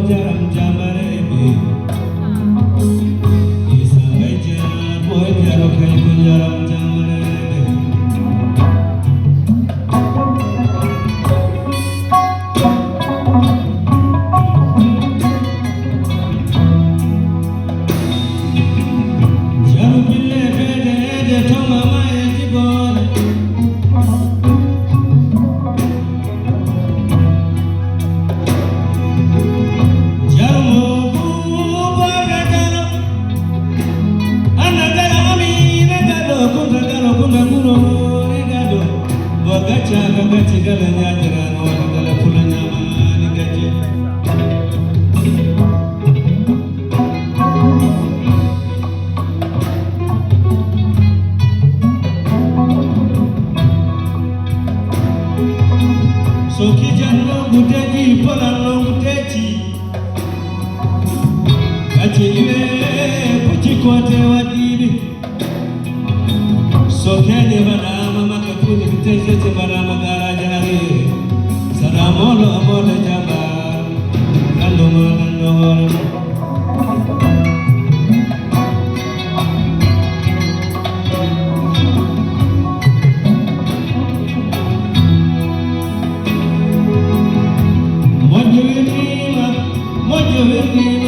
jaram jamarebe Isangay jaram boy jaro kay ko jaram jamarebe Jaru bille bede de thoma maye jibon Gachi gala nyajara no gala pula nyama ni gachi So kijano gudeji pala no gudeji gachi ile puchi kote wadibi So kene manama makatuni viteze manama Saramolo amole jabar Kando manandor Mojo virima